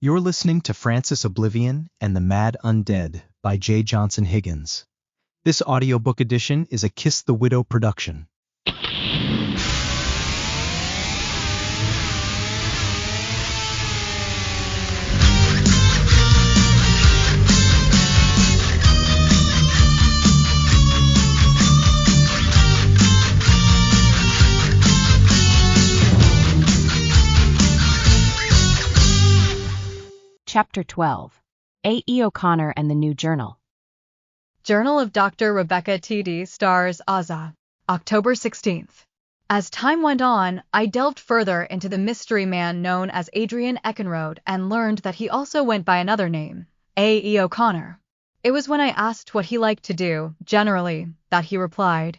You're listening to Francis Oblivion and the Mad Undead by J. Johnson Higgins. This audiobook edition is a Kiss the Widow production. Chapter 12. A. E. O'Connor and the New Journal. Journal of Dr. Rebecca T.D. Stars Azza, October 16th. As time went on, I delved further into the mystery man known as Adrian Eckenrode and learned that he also went by another name, A. E. O'Connor. It was when I asked what he liked to do, generally, that he replied,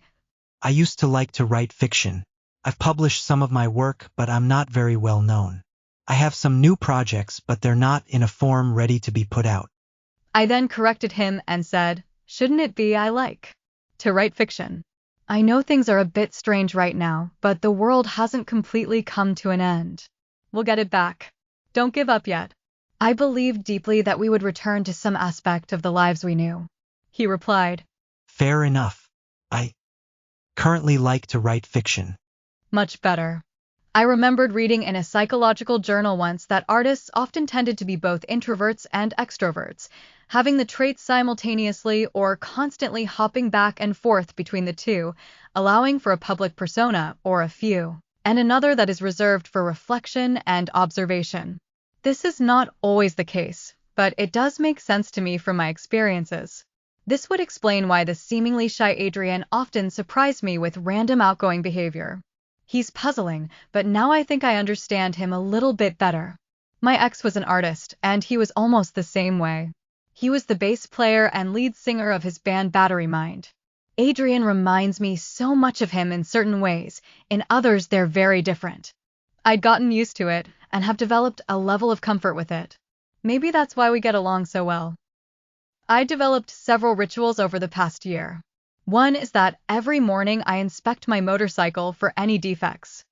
I used to like to write fiction. I've published some of my work, but I'm not very well known. I have some new projects, but they're not in a form ready to be put out. I then corrected him and said, shouldn't it be I like to write fiction? I know things are a bit strange right now, but the world hasn't completely come to an end. We'll get it back. Don't give up yet. I believed deeply that we would return to some aspect of the lives we knew. He replied, Fair enough. I currently like to write fiction. Much better. I remembered reading in a psychological journal once that artists often tended to be both introverts and extroverts, having the traits simultaneously or constantly hopping back and forth between the two, allowing for a public persona, or a few, and another that is reserved for reflection and observation. This is not always the case, but it does make sense to me from my experiences. This would explain why the seemingly shy Adrian often surprised me with random outgoing behavior. He's puzzling, but now I think I understand him a little bit better. My ex was an artist, and he was almost the same way. He was the bass player and lead singer of his band Battery Mind. Adrian reminds me so much of him in certain ways, in others they're very different. I'd gotten used to it, and have developed a level of comfort with it. Maybe that's why we get along so well. I developed several rituals over the past year. One is that every morning I inspect my motorcycle for any defects.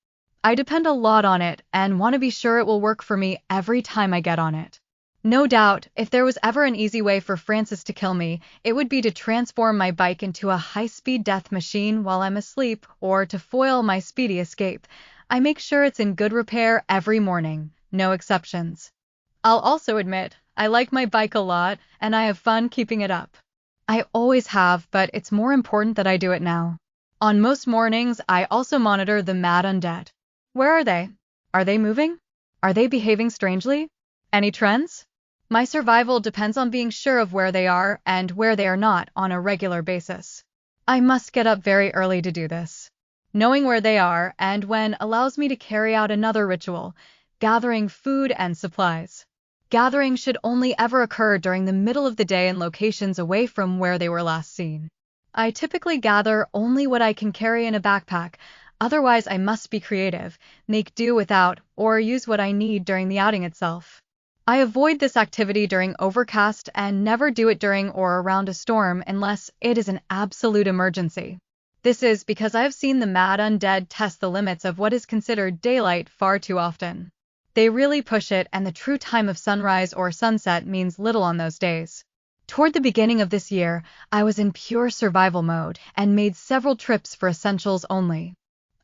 I depend a lot on it and want to be sure it will work for me every time I get on it. No doubt, if there was ever an easy way for Francis to kill me, it would be to transform my bike into a high-speed death machine while I'm asleep, or to foil my speedy escape. I make sure it's in good repair every morning, no exceptions. I'll also admit, I like my bike a lot, and I have fun keeping it up. I always have, but it's more important that I do it now. On most mornings, I also monitor the Mad Undead. Where are they? Are they moving? Are they behaving strangely? Any trends? My survival depends on being sure of where they are and where they are not on a regular basis. I must get up very early to do this. Knowing where they are and when allows me to carry out another ritual, gathering food and supplies. Gathering should only ever occur during the middle of the day in locations away from where they were last seen. I typically gather only what I can carry in a backpack, otherwise I must be creative, make do without, or use what I need during the outing itself. I avoid this activity during overcast and never do it during or around a storm unless it is an absolute emergency. This is because I have seen the Mad Undead test the limits of what is considered daylight far too often. They really push it, and the true time of sunrise or sunset means little on those days. Toward the beginning of this year, I was in pure survival mode and made several trips for essentials only.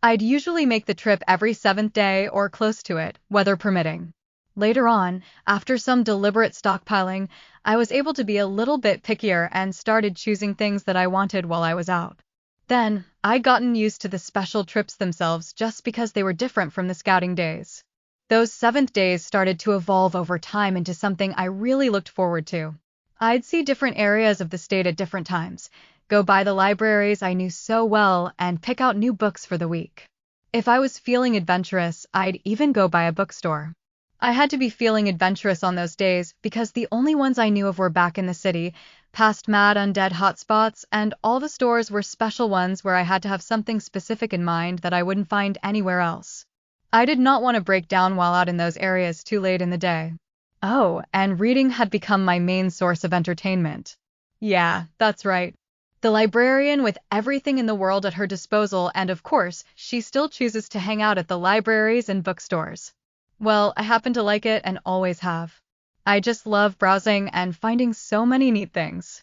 I'd usually make the trip every 7th day or close to it, weather permitting. Later on, after some deliberate stockpiling, I was able to be a little bit pickier and started choosing things that I wanted while I was out. Then, I'd gotten used to the special trips themselves just because they were different from the scouting days. Those 7th days started to evolve over time into something I really looked forward to. I'd see different areas of the state at different times, go by the libraries I knew so well, and pick out new books for the week. If I was feeling adventurous, I'd even go by a bookstore. I had to be feeling adventurous on those days because the only ones I knew of were back in the city, past Mad Undead hotspots, and all the stores were special ones where I had to have something specific in mind that I wouldn't find anywhere else. I did not want to break down while out in those areas too late in the day. Oh, and reading had become my main source of entertainment. Yeah, that's right. The librarian with everything in the world at her disposal, and of course, she still chooses to hang out at the libraries and bookstores. Well, I happen to like it and always have. I just love browsing and finding so many neat things.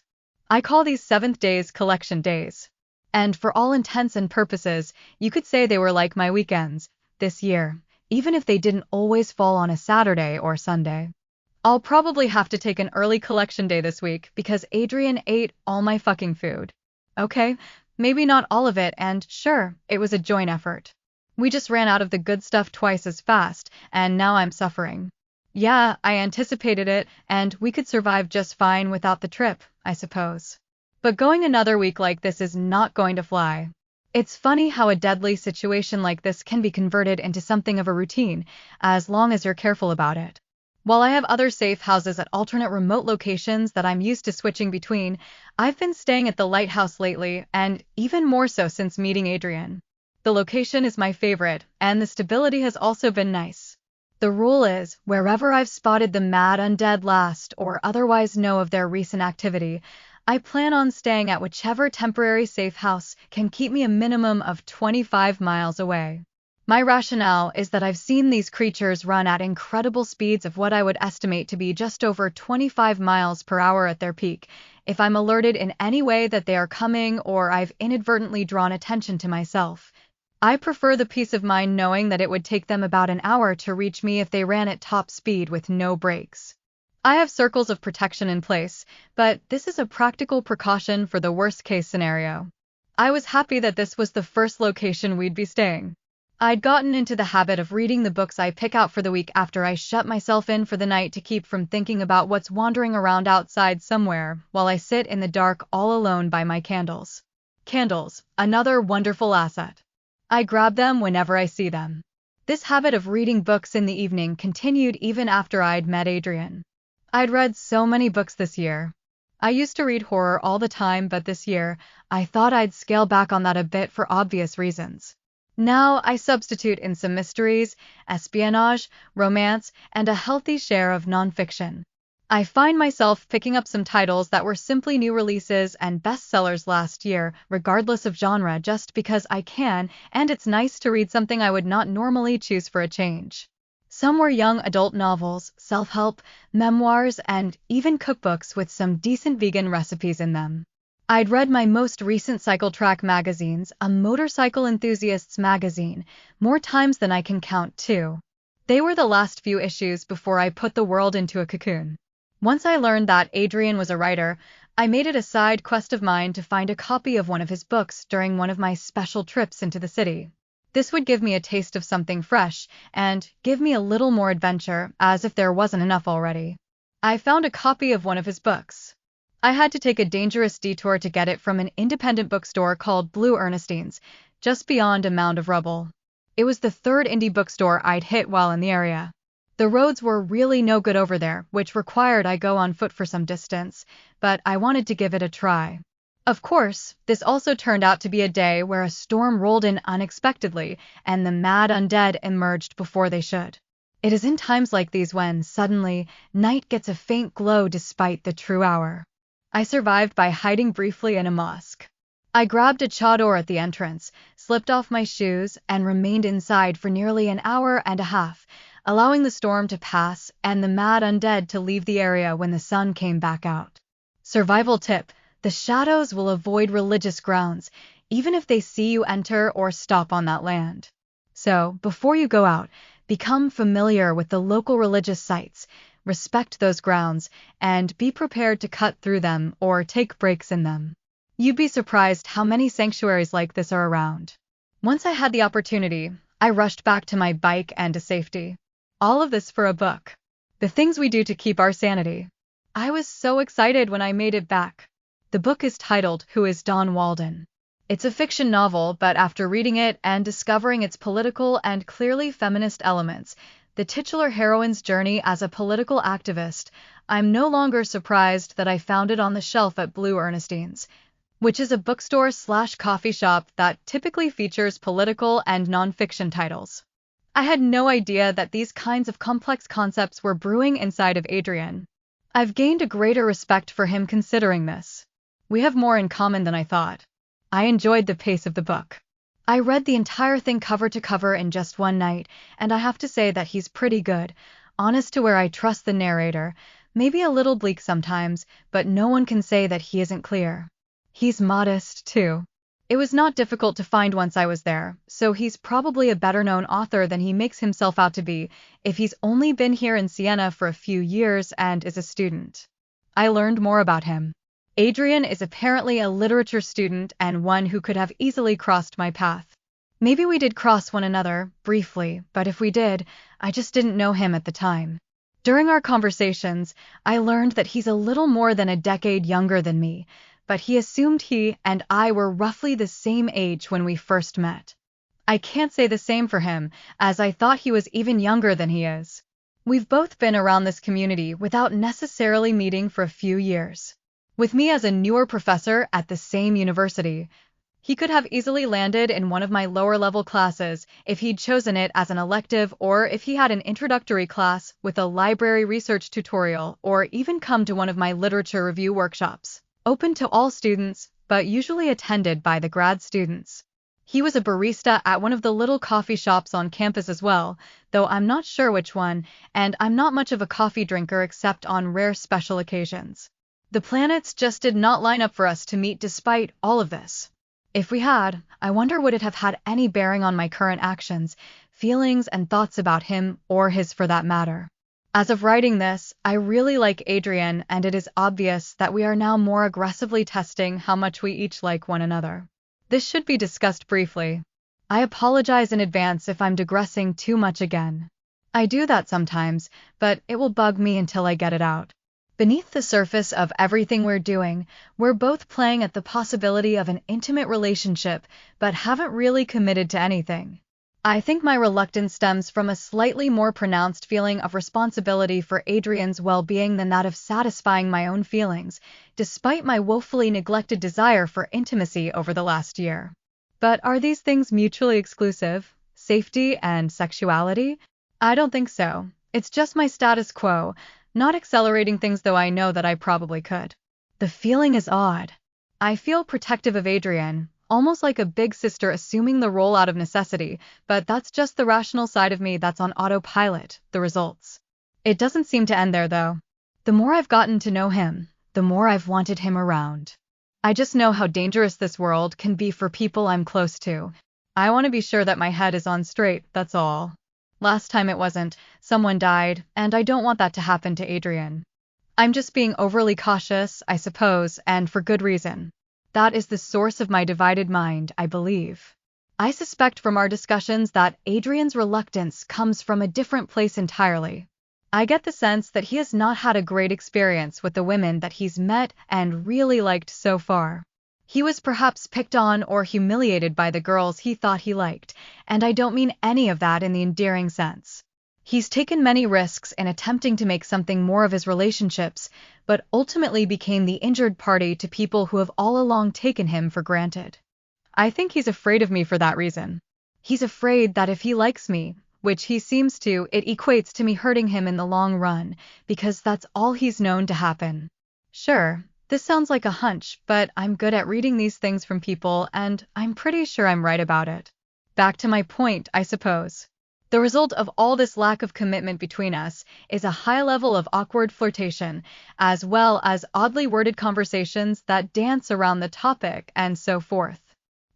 I call these seventh days collection days. And for all intents and purposes, you could say they were like my weekends this year, even if they didn't always fall on a Saturday or Sunday. I'll probably have to take an early collection day this week because Adrian ate all my fucking food. Okay, maybe not all of it, and sure, it was a joint effort. We just ran out of the good stuff twice as fast, and now I'm suffering. Yeah, I anticipated it, and we could survive just fine without the trip, I suppose. But going another week like this is not going to fly. It's funny how a deadly situation like this can be converted into something of a routine, as long as you're careful about it. While I have other safe houses at alternate remote locations that I'm used to switching between, I've been staying at the lighthouse lately, and even more so since meeting Adrian. The location is my favorite, and the stability has also been nice. The rule is, wherever I've spotted the mad undead last or otherwise know of their recent activity, I plan on staying at whichever temporary safe house can keep me a minimum of 25 miles away. My rationale is that I've seen these creatures run at incredible speeds of what I would estimate to be just over 25 miles per hour at their peak, if I'm alerted in any way that they are coming or I've inadvertently drawn attention to myself. I prefer the peace of mind knowing that it would take them about an hour to reach me if they ran at top speed with no brakes. I have circles of protection in place, but this is a practical precaution for the worst-case scenario. I was happy that this was the first location we'd be staying. I'd gotten into the habit of reading the books I pick out for the week after I shut myself in for the night to keep from thinking about what's wandering around outside somewhere while I sit in the dark all alone by my candles. Candles, another wonderful asset. I grab them whenever I see them. This habit of reading books in the evening continued even after I'd met Adrian. I'd read so many books this year. I used to read horror all the time, but this year, I thought I'd scale back on that a bit for obvious reasons. Now I substitute in some mysteries, espionage, romance, and a healthy share of nonfiction. I find myself picking up some titles that were simply new releases and bestsellers last year, regardless of genre, just because I can, and it's nice to read something I would not normally choose for a change. Some were young adult novels, self-help, memoirs, and even cookbooks with some decent vegan recipes in them. I'd read my most recent Cycle Track magazines, a motorcycle enthusiast's magazine, more times than I can count too. They were the last few issues before I put the world into a cocoon. Once I learned that Adrian was a writer, I made it a side quest of mine to find a copy of one of his books during one of my special trips into the city. This would give me a taste of something fresh, and give me a little more adventure, as if there wasn't enough already. I found a copy of one of his books. I had to take a dangerous detour to get it from an independent bookstore called Blue Ernestine's, just beyond a mound of rubble. It was the third indie bookstore I'd hit while in the area. The roads were really no good over there, which required I go on foot for some distance, but I wanted to give it a try. Of course, this also turned out to be a day where a storm rolled in unexpectedly, and the mad undead emerged before they should. It is in times like these when, suddenly, night gets a faint glow despite the true hour. I survived by hiding briefly in a mosque. I grabbed a chador at the entrance, slipped off my shoes, and remained inside for nearly an hour and a half, allowing the storm to pass and the mad undead to leave the area when the sun came back out. Survival tip: the shadows will avoid religious grounds, even if they see you enter or stop on that land. So, before you go out, become familiar with the local religious sites, respect those grounds, and be prepared to cut through them or take breaks in them. You'd be surprised how many sanctuaries like this are around. Once I had the opportunity, I rushed back to my bike and to safety. All of this for a book. The things we do to keep our sanity. I was so excited when I made it back. The book is titled Who is Don Walden? It's a fiction novel, but after reading it and discovering its political and clearly feminist elements, the titular heroine's journey as a political activist, I'm no longer surprised that I found it on the shelf at Blue Ernestine's, which is a bookstore/coffee shop that typically features political and nonfiction titles. I had no idea that these kinds of complex concepts were brewing inside of Adrian. I've gained a greater respect for him considering this. We have more in common than I thought. I enjoyed the pace of the book. I read the entire thing cover to cover in just one night, and I have to say that he's pretty good, honest to where I trust the narrator, Maybe a little bleak sometimes, but no one can say that he isn't clear. He's modest, too. It was not difficult to find once I was there, so he's probably a better-known author than he makes himself out to be if he's only been here in Siena for a few years and is a student. I learned more about him. Adrian is apparently a literature student and one who could have easily crossed my path. Maybe we did cross one another, briefly, but if we did, I just didn't know him at the time. During our conversations, I learned that he's a little more than a decade younger than me, but he assumed he and I were roughly the same age when we first met. I can't say the same for him, as I thought he was even younger than he is. We've both been around this community without necessarily meeting for a few years. With me as a newer professor at the same university, he could have easily landed in one of my lower-level classes if he'd chosen it as an elective or if he had an introductory class with a library research tutorial or even come to one of my literature review workshops, open to all students, but usually attended by the grad students. He was a barista at one of the little coffee shops on campus as well, though I'm not sure which one, and I'm not much of a coffee drinker except on rare special occasions. The planets just did not line up for us to meet despite all of this. If we had, I wonder would it have had any bearing on my current actions, feelings, and thoughts about him, or his for that matter. As of writing this, I really like Adrian, and it is obvious that we are now more aggressively testing how much we each like one another. This should be discussed briefly. I apologize in advance if I'm digressing too much again. I do that sometimes, but it will bug me until I get it out. Beneath the surface of everything we're doing, we're both playing at the possibility of an intimate relationship, but haven't really committed to anything. I think my reluctance stems from a slightly more pronounced feeling of responsibility for Adrian's well-being than that of satisfying my own feelings, despite my woefully neglected desire for intimacy over the last year. But are these things mutually exclusive? Safety and sexuality? I don't think so. It's just my status quo. Not accelerating things, though I know that I probably could. The feeling is odd. I feel protective of Adrian, almost like a big sister assuming the role out of necessity, but that's just the rational side of me that's on autopilot, the results. It doesn't seem to end there, though. The more I've gotten to know him, the more I've wanted him around. I just know how dangerous this world can be for people I'm close to. I want to be sure that my head is on straight, that's all. Last time it wasn't. Someone died, and I don't want that to happen to Adrian. I'm just being overly cautious, I suppose, and for good reason. That is the source of my divided mind, I believe. I suspect from our discussions that Adrian's reluctance comes from a different place entirely. I get the sense that he has not had a great experience with the women that he's met and really liked so far. He was perhaps picked on or humiliated by the girls he thought he liked, and I don't mean any of that in the endearing sense. He's taken many risks in attempting to make something more of his relationships, but ultimately became the injured party to people who have all along taken him for granted. I think he's afraid of me for that reason. He's afraid that if he likes me, which he seems to, it equates to me hurting him in the long run, because that's all he's known to happen. Sure. This sounds like a hunch, but I'm good at reading these things from people, and I'm pretty sure I'm right about it. Back to my point, I suppose. The result of all this lack of commitment between us is a high level of awkward flirtation, as well as oddly worded conversations that dance around the topic and so forth.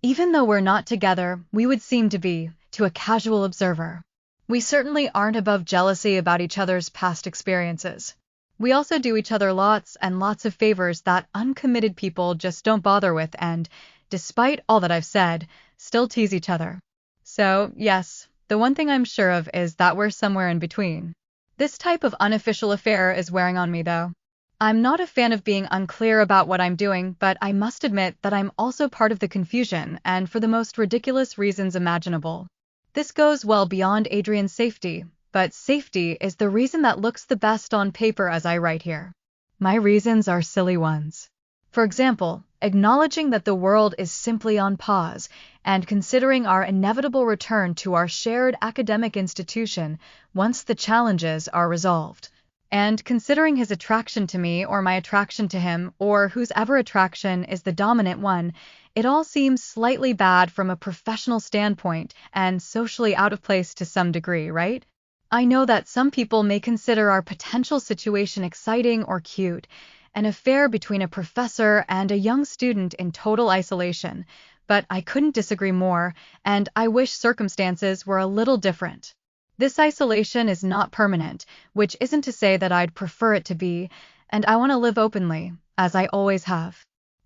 Even though we're not together, we would seem to be, to a casual observer. We certainly aren't above jealousy about each other's past experiences. We also do each other lots and lots of favors that uncommitted people just don't bother with and, despite all that I've said, still tease each other. So, yes, the one thing I'm sure of is that we're somewhere in between. This type of unofficial affair is wearing on me, though. I'm not a fan of being unclear about what I'm doing, but I must admit that I'm also part of the confusion, and for the most ridiculous reasons imaginable. This goes well beyond Adrian's safety. But safety is the reason that looks the best on paper as I write here. My reasons are silly ones. For example, acknowledging that the world is simply on pause and considering our inevitable return to our shared academic institution once the challenges are resolved. And considering his attraction to me or my attraction to him or whose ever attraction is the dominant one, it all seems slightly bad from a professional standpoint and socially out of place to some degree, right? I know that some people may consider our potential situation exciting or cute, an affair between a professor and a young student in total isolation, but I couldn't disagree more, and I wish circumstances were a little different. This isolation is not permanent, which isn't to say that I'd prefer it to be, and I want to live openly, as I always have.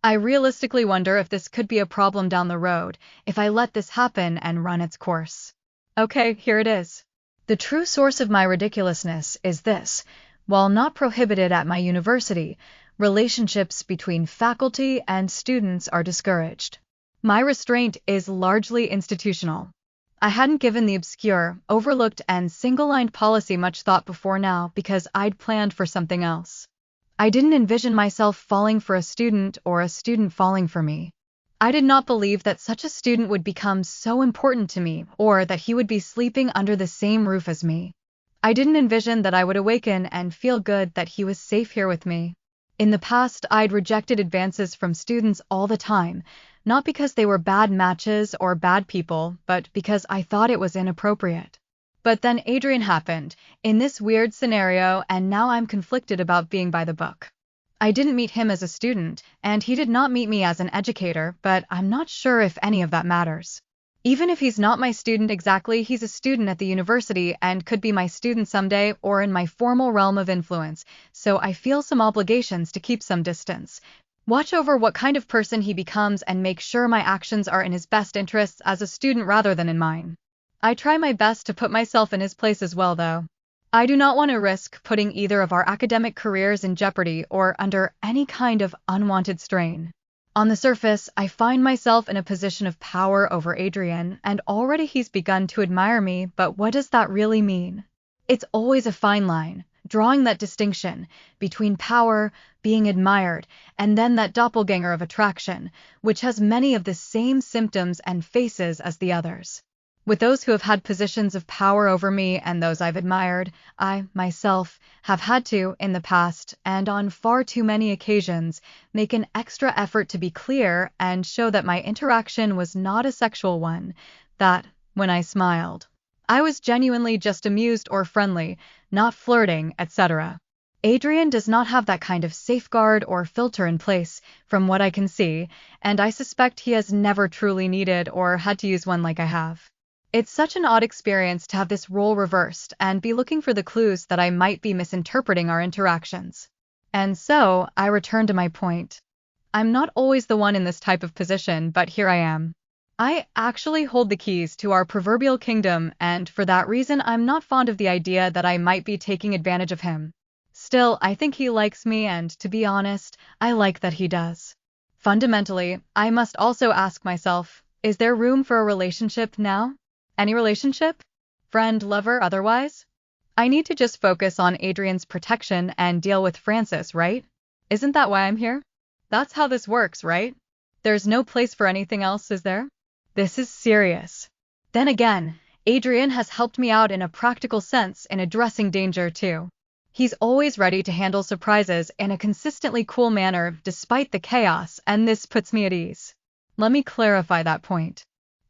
I realistically wonder if this could be a problem down the road, if I let this happen and run its course. Okay, here it is. The true source of my ridiculousness is this: while not prohibited at my university, relationships between faculty and students are discouraged. My restraint is largely institutional. I hadn't given the obscure, overlooked, and single-lined policy much thought before now because I'd planned for something else. I didn't envision myself falling for a student or a student falling for me. I did not believe that such a student would become so important to me or that he would be sleeping under the same roof as me. I didn't envision that I would awaken and feel good that he was safe here with me. In the past, I'd rejected advances from students all the time, not because they were bad matches or bad people, but because I thought it was inappropriate. But then Adrian happened, in this weird scenario, and now I'm conflicted about being by the book. I didn't meet him as a student, and he did not meet me as an educator, but I'm not sure if any of that matters. Even if he's not my student exactly, he's a student at the university and could be my student someday or in my formal realm of influence, so I feel some obligations to keep some distance. Watch over what kind of person he becomes and make sure my actions are in his best interests as a student rather than in mine. I try my best to put myself in his place as well, though. I do not want to risk putting either of our academic careers in jeopardy or under any kind of unwanted strain. On the surface, I find myself in a position of power over Adrian, and already he's begun to admire me, but what does that really mean? It's always a fine line, drawing that distinction between power, being admired, and then that doppelganger of attraction, which has many of the same symptoms and faces as the others. With those who have had positions of power over me and those I've admired, I, myself, have had to, in the past, and on far too many occasions, make an extra effort to be clear and show that my interaction was not a sexual one, that, when I smiled, I was genuinely just amused or friendly, not flirting, etc. Adrian does not have that kind of safeguard or filter in place, from what I can see, and I suspect he has never truly needed or had to use one like I have. It's such an odd experience to have this role reversed and be looking for the clues that I might be misinterpreting our interactions. And so, I return to my point. I'm not always the one in this type of position, but here I am. I actually hold the keys to our proverbial kingdom, and for that reason I'm not fond of the idea that I might be taking advantage of him. Still, I think he likes me, and to be honest, I like that he does. Fundamentally, I must also ask myself, is there room for a relationship now? Any relationship? Friend, lover, otherwise? I need to just focus on Adrian's protection and deal with Francis, right? Isn't that why I'm here? That's how this works, right? There's no place for anything else, is there? This is serious. Then again, Adrian has helped me out in a practical sense in addressing danger too. He's always ready to handle surprises in a consistently cool manner despite the chaos, and this puts me at ease. Let me clarify that point.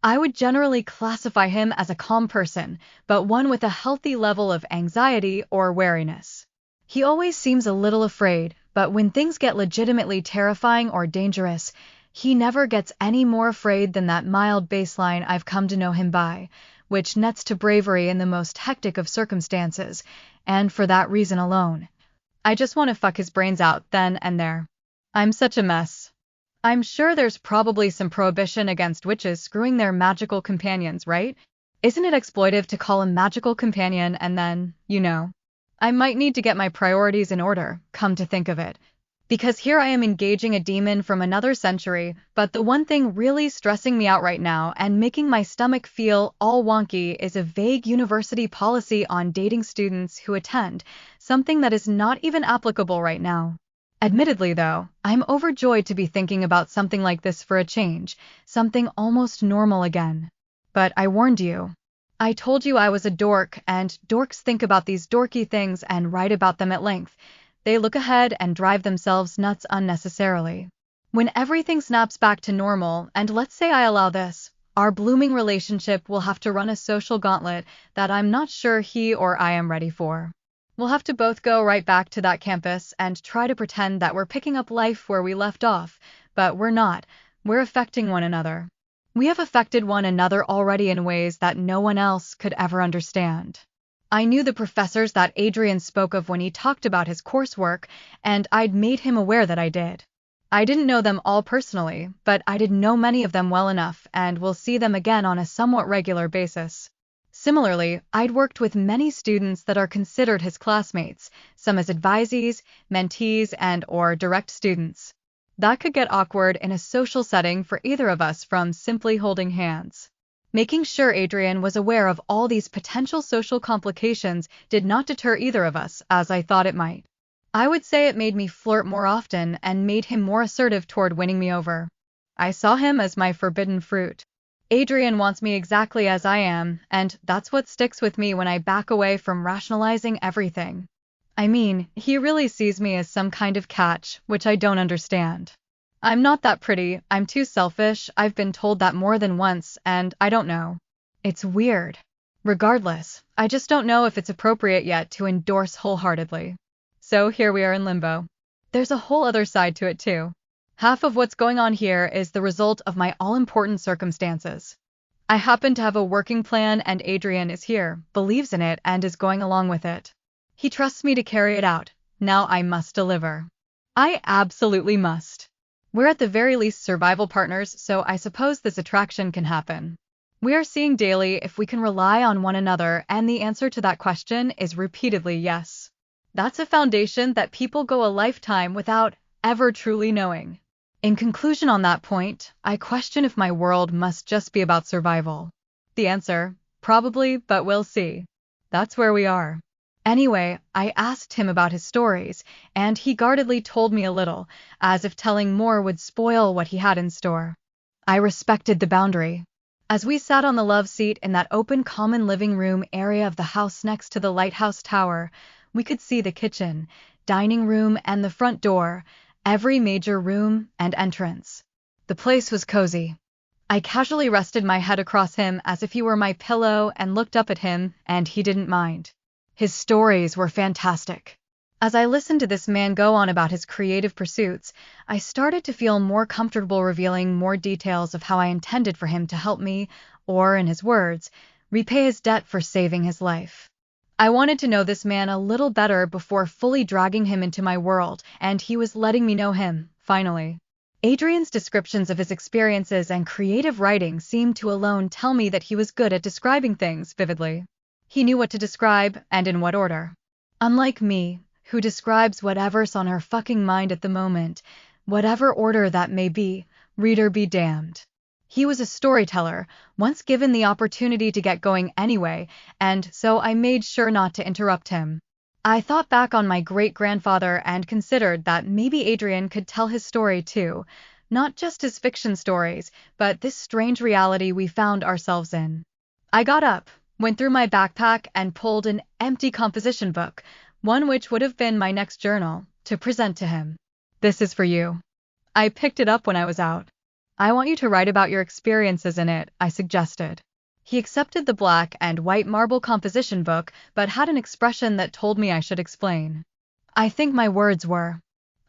I would generally classify him as a calm person, but one with a healthy level of anxiety or wariness. He always seems a little afraid, but when things get legitimately terrifying or dangerous, he never gets any more afraid than that mild baseline I've come to know him by, which nets to bravery in the most hectic of circumstances, and for that reason alone, I just want to fuck his brains out then and there. I'm such a mess. I'm sure there's probably some prohibition against witches screwing their magical companions, right? Isn't it exploitive to call a magical companion and then, I might need to get my priorities in order, come to think of it. Because here I am engaging a demon from another century, but the one thing really stressing me out right now and making my stomach feel all wonky is a vague university policy on dating students who attend, something that is not even applicable right now. Admittedly, though, I'm overjoyed to be thinking about something like this for a change, something almost normal again. But I warned you. I told you I was a dork, and dorks think about these dorky things and write about them at length. They look ahead and drive themselves nuts unnecessarily. When everything snaps back to normal, and let's say I allow this, Our blooming relationship will have to run a social gauntlet that I'm not sure he or I am ready for. We'll have to both go right back to that campus and try to pretend that we're picking up life where we left off, but we're not. We're affecting one another. We have affected one another already in ways that no one else could ever understand. I knew the professors that Adrian spoke of when he talked about his coursework, and I'd made him aware that I did. I didn't know them all personally, but I did know many of them well enough and will see them again on a somewhat regular basis. Similarly, I'd worked with many students that are considered his classmates, some as advisees, mentees, and/or direct students. That could get awkward in a social setting for either of us from simply holding hands. Making sure Adrian was aware of all these potential social complications did not deter either of us, as I thought it might. I would say it made me flirt more often and made him more assertive toward winning me over. I saw him as my forbidden fruit. Adrian wants me exactly as I am, and that's what sticks with me when I back away from rationalizing everything. I mean, he really sees me as some kind of catch, which I don't understand. I'm not that pretty, I'm too selfish, I've been told that more than once, and I don't know. It's weird. Regardless, I just don't know if it's appropriate yet to endorse wholeheartedly. So here we are in limbo. There's a whole other side to it too. Half of what's going on here is the result of my all-important circumstances. I happen to have a working plan and Adrian is here, believes in it, and is going along with it. He trusts me to carry it out. Now I must deliver. I absolutely must. We're at the very least survival partners, so I suppose this attraction can happen. We are seeing daily if we can rely on one another, and the answer to that question is repeatedly yes. That's a foundation that people go a lifetime without ever truly knowing. In conclusion on that point, I question if my world must just be about survival. The answer, probably, but we'll see. That's where we are. Anyway, I asked him about his stories, and he guardedly told me a little, as if telling more would spoil what he had in store. I respected the boundary. As we sat on the love seat in that open common living room area of the house next to the lighthouse tower, we could see the kitchen, dining room, and the front door, every major room and entrance. The place was cozy. I casually rested my head across him as if he were my pillow and looked up at him, and he didn't mind. His stories were fantastic. As I listened to this man go on about his creative pursuits, I started to feel more comfortable revealing more details of how I intended for him to help me, or, in his words, repay his debt for saving his life. I wanted to know this man a little better before fully dragging him into my world, and he was letting me know him, finally. Adrian's descriptions of his experiences and creative writing seemed to alone tell me that he was good at describing things vividly. He knew what to describe, and in what order. Unlike me, who describes whatever's on her fucking mind at the moment, whatever order that may be, reader be damned. He was a storyteller, once given the opportunity to get going anyway, and so I made sure not to interrupt him. I thought back on my great-grandfather and considered that maybe Adrian could tell his story too, not just his fiction stories, but this strange reality we found ourselves in. I got up, went through my backpack, and pulled an empty composition book, one which would have been my next journal, to present to him. This is for you. I picked it up when I was out. I want you to write about your experiences in it, I suggested. He accepted the black and white marble composition book, but had an expression that told me I should explain. I think my words were,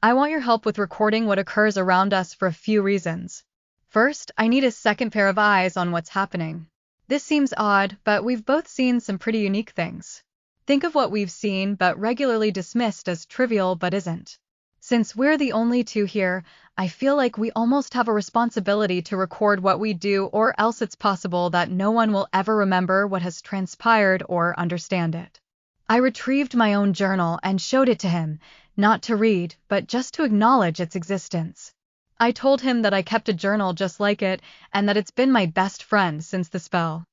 I want your help with recording what occurs around us for a few reasons. First, I need a second pair of eyes on what's happening. This seems odd, but we've both seen some pretty unique things. Think of what we've seen but regularly dismissed as trivial but isn't. Since we're the only two here, I feel like we almost have a responsibility to record what we do, or else it's possible that no one will ever remember what has transpired or understand it. I retrieved my own journal and showed it to him, not to read, but just to acknowledge its existence. I told him that I kept a journal just like it, and that it's been my best friend since the spell.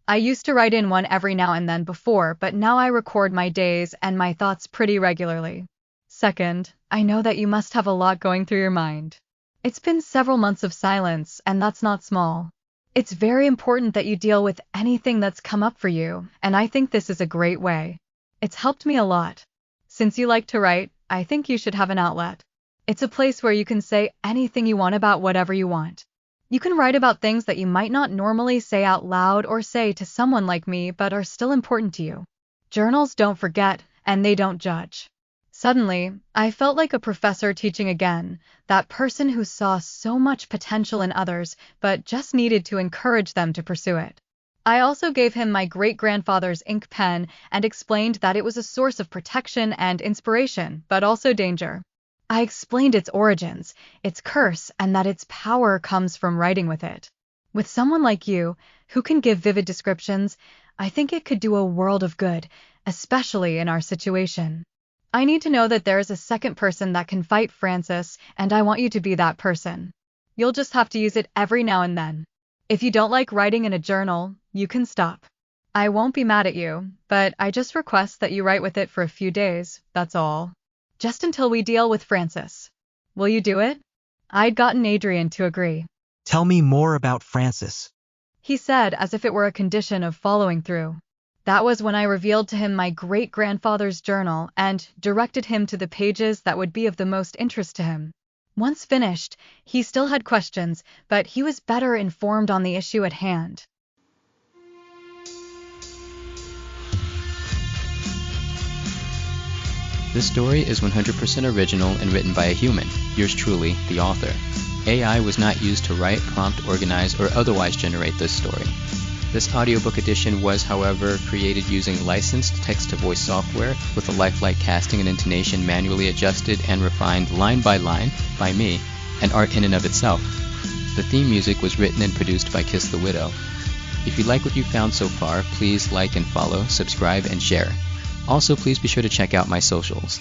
I used to write in one every now and then before, but now I record my days and my thoughts pretty regularly. Second, I know that you must have a lot going through your mind. It's been several months of silence, and that's not small. It's very important that you deal with anything that's come up for you, and I think this is a great way. It's helped me a lot. Since you like to write, I think you should have an outlet. It's a place where you can say anything you want about whatever you want. You can write about things that you might not normally say out loud or say to someone like me but are still important to you. Journals don't forget, and they don't judge. Suddenly, I felt like a professor teaching again, that person who saw so much potential in others but just needed to encourage them to pursue it. I also gave him my great-grandfather's ink pen and explained that it was a source of protection and inspiration, but also danger. I explained its origins, its curse, and that its power comes from writing with it. With someone like you, who can give vivid descriptions, I think it could do a world of good, especially in our situation. I need to know that there is a second person that can fight Francis, and I want you to be that person. You'll just have to use it every now and then. If you don't like writing in a journal, you can stop. I won't be mad at you, but I just request that you write with it for a few days, that's all. Just until we deal with Francis. Will you do it? I'd gotten Adrian to agree. Tell me more about Francis. He said as if it were a condition of following through. That was when I revealed to him my great-grandfather's journal and directed him to the pages that would be of the most interest to him. Once finished, he still had questions, but he was better informed on the issue at hand. This story is 100% original and written by a human, yours truly, the author. AI was not used to write, prompt, organize, or otherwise generate this story. This audiobook edition was, however, created using licensed text-to-voice software with a lifelike casting and intonation manually adjusted and refined line by line by me, and art in and of itself. The theme music was written and produced by Kiss the Widow. If you like what you found so far, please like and follow, subscribe, and share. Also, please be sure to check out my socials.